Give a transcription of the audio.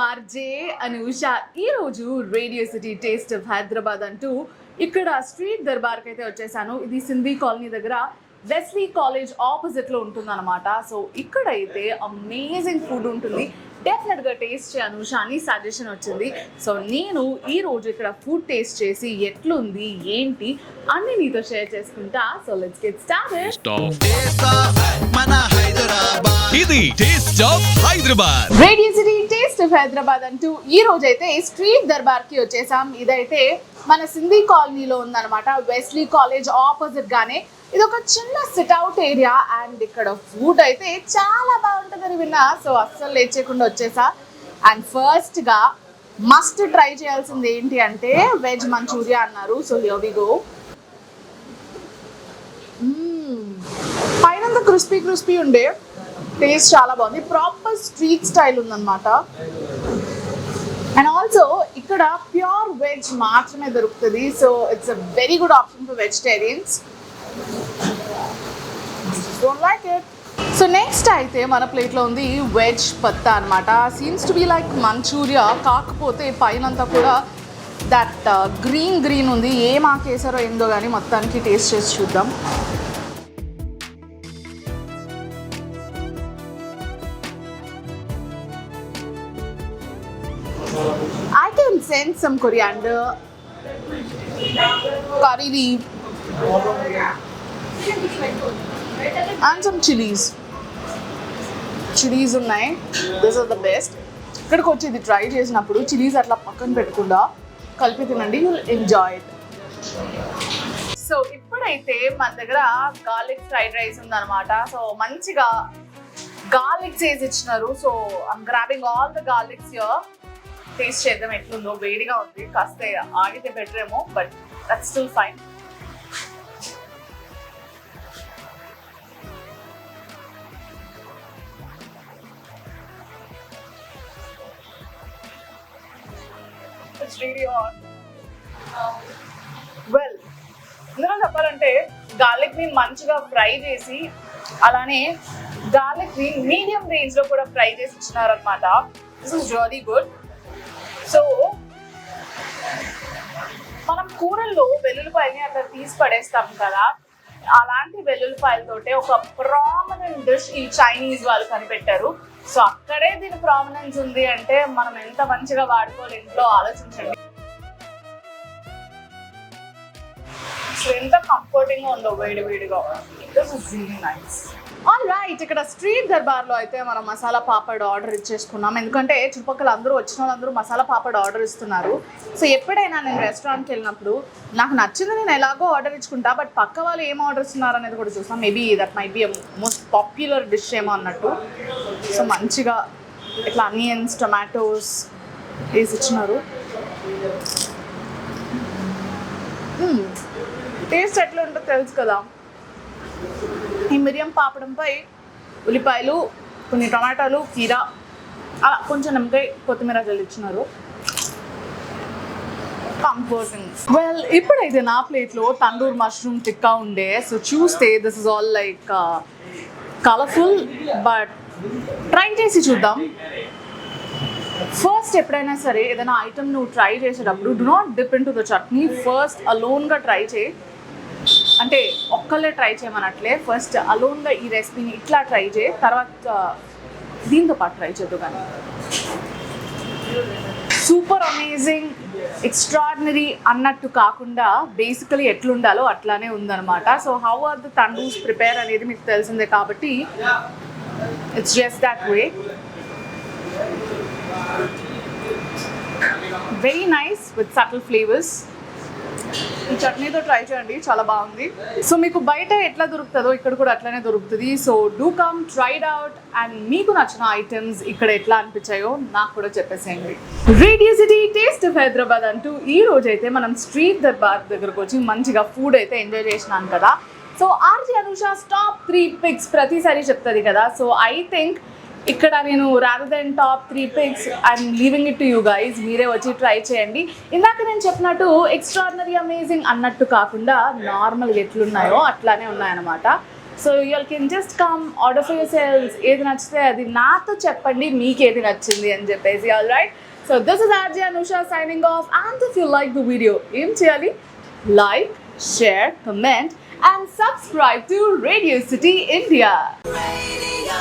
RJ Anusha. ఈ రోజు radio City taste of Hyderabad అంటూ ఇక్కడ స్ట్రీట్ దర్బార్కి అయితే వచ్చేసాను. ఇది సింధీ కాలనీ దగ్గర వెస్లీ కాలేజ్ ఆపోజిట్ లో ఉంటుంది అనమాట. సో ఇక్కడైతే అమేజింగ్ ఫుడ్ ఉంటుంది, డెఫినెట్ గా టేస్ట్ చే అనూష అని సజెషన్ వచ్చింది. సో నేను ఈ రోజు ఇక్కడ ఫుడ్ టేస్ట్ చేసి ఎట్లుంది ఏంటి అన్ని నీతో షేర్ చేసుకుంటా. So let's get started. ఇది taste of Hyderabad, Radio City taste of Hyderabad అంటూ ఈ రోజు అయితే స్ట్రీట్ దర్బార్ కి వచ్చేసాం. ఇదైతే మన సింధీ కాలనీలో ఉందన్నమాట, వెస్లీ కాలేజ్ ఆపోజిట్ గానే. ఇది ఒక చిన్న సిట్అవుట్ ఏరియా అండ్ ఇక్కడ ఫుడ్ అయితే చాలా బాగుంటుందని విన్నా. సో అస్సలు లేట్ చేయకుండా వచ్చేసా. అండ్ ఫస్ట్ గా మస్ట్ ట్రై చేయాల్సింది ఏంటి అంటే వెజ్ మంచూరియా అన్నారు. So here we go. పైన క్రిస్పీ ఉండే టేస్ట్ చాలా బాగుంది, ప్రాపర్ స్ట్రీట్ స్టైల్ ఉందన్నమాట. అండ్ ఆల్సో ఇక్కడ ప్యూర్ వెజ్ మాత్రమే దొరుకుతుంది. So it's a very good option for vegetarians. Don't like it. So next అయితే మన ప్లేట్లో ఉంది వెజ్ పత్తా అనమాట. Seems to be like Manchurian, కాకపోతే పైనంతా కూడా దట్ గ్రీన్ ఉంది. ఏం ఆకేసారో ఏందో కానీ మొత్తానికి టేస్ట్ చేసి చూద్దాం. I can sense some coriander, curry leaf, and some chilies. Chilies ఉన్నాయి. These are the best. ఇక్కడికి వచ్చి ఇది ట్రై చేసినప్పుడు చిలీస్ అట్లా పక్కన పెట్టకుండా కలిపి తినండి, you will enjoy it. So ఇప్పుడైతే మన దగ్గర గార్లిక్ ఫ్రైడ్ రైస్ ఉందన్నమాట. సో మంచిగా గార్లిక్స్ వేసి ఇచ్చినారు. So I'm grabbing all the garlics here. Taste చేద్దాం ఎట్లుందో. వేడిగా ఉంది, కాస్త ఆగితే బెటర్ ఏమో, but that's still fine. It's really hot. Well, ఇందులో చెప్పాలంటే గార్లిక్ ని మంచిగా ఫ్రై చేసి అలానే గార్లిక్ ని మీడియం రేంజ్ లో కూడా ఫ్రై చేసి ఇచ్చినారనమాట. This is really good. So మనం కూరల్లో వెల్లుల్లిపాయలని అట్లా తీసి పడేస్తాం కదా, అలాంటి వెల్లుల్లిపాయలతోటే ఒక ప్రామినెంట్ డిష్ ఈ చైనీస్ వాళ్ళు కనిపెట్టారు. సో అక్కడే దీని ప్రామినెన్స్ ఉంది అంటే మనం ఎంత మంచిగా వాడుకోవాలి ఇంట్లో ఆలోచించండి. సో ఎంత కంఫర్టింగ్ గా ఉందో వేడిగా. This is really nice. All right, ఇక్కడ స్ట్రీట్ దర్బార్లో అయితే మనం మసాలా పాపడ్ ఆర్డర్ ఇచ్చేసుకున్నాం. ఎందుకంటే చుట్టుపక్కల అందరూ వచ్చిన వాళ్ళందరూ మసాలా పాపడ్ ఆర్డర్ ఇస్తున్నారు. సో ఎప్పుడైనా నేను రెస్టారెంట్కి వెళ్ళినప్పుడు నాకు నచ్చింది నేను ఎలాగో ఆర్డర్ ఇచ్చుకుంటా, బట్ పక్క వాళ్ళు ఏం ఆర్డర్ ఇస్తున్నారు అనేది కూడా చూస్తాం. Maybe that might be most popular dish ఏమో అన్నట్టు. సో మంచిగా ఇట్లా ఆనియన్స్, టొమాటోస్ వేసి ఇచ్చినారు. టేస్ట్ ఎట్లా ఉంటుందో తెలుసు కదా. ఈ మిరియం పాపడంపై ఉల్లిపాయలు, కొన్ని టమాటాలు, కీరా, అలా కొంచెం నిమ్మకాయ, కొత్తిమీర జల్లిచ్చినారు. కంఫర్టింగ్. వెల్, ఇప్పుడైతే నా ప్లేట్లో తందూర్ మష్రూమ్ టిక్కా ఉండే. సో చూస్తే this is all like colourful, but try చేసి చూద్దాం. ఫస్ట్ ఎప్పుడైనా సరే ఏదైనా ఐటమ్ నువ్వు ట్రై చేసేటప్పుడు do not dip into the chutney. First అలోన్గా ట్రై చేయి, అంటే ఒక్కళ్ళే ట్రై చేయమనట్లే. ఫస్ట్ అలోన్గా ఈ రెసిపీని ఇట్లా ట్రై చేయి, తర్వాత దీంతో పాటు ట్రై చేద్దు. కానీ సూపర్ అమేజింగ్, ఎక్స్ట్రాడినరీ అన్నట్టు కాకుండా బేసికలీ ఎట్లుండాలో అట్లానే ఉందన్నమాట. So how are the tandoors prepare అనేది మీకు తెలిసిందే కాబట్టి it's just that way. Very nice with subtle flavours. ఈ చట్నీతో ట్రై చేయండి, చాలా బాగుంది. సో మీకు బయట ఎట్లా దొరుకుతుందో ఇక్కడ కూడా అట్లానే దొరుకుతుంది. So do come, tried out, and మీకు నచ్చిన ఐటమ్స్ ఇక్కడ ఎట్లా అనిపించాయో నాకు కూడా చెప్పేసేయండి. Radio City taste of Hyderabad అంటూ ఈ రోజు అయితే మనం స్ట్రీట్ దర్బార్ దగ్గరకు వచ్చి మంచిగా ఫుడ్ అయితే ఎంజాయ్ చేసినాను కదా. So RJ Anusha top 3 picks ప్రతిసారి చెప్తుంది కదా. సో ఐ థింక్ ఇక్కడ నేను rather than top 3 picks I'm leaving it to you guys. మీరే వచ్చి ట్రై చేయండి. ఇందాక నేను చెప్పినట్టు ఎక్స్ట్రాడినరీ అమేజింగ్ అన్నట్టు కాకుండా నార్మల్ ఎట్లున్నాయో అట్లానే ఉన్నాయన్నమాట. So you can just come order for yourselves, ఏది నచ్చితే అది నాతో చెప్పండి మీకు ఏది నచ్చింది అని చెప్పేసి. All right, so this is RJ Anusha signing off. And if you like the video ఏం చేయాలి? Like, share, comment and subscribe to Radio City India. Radio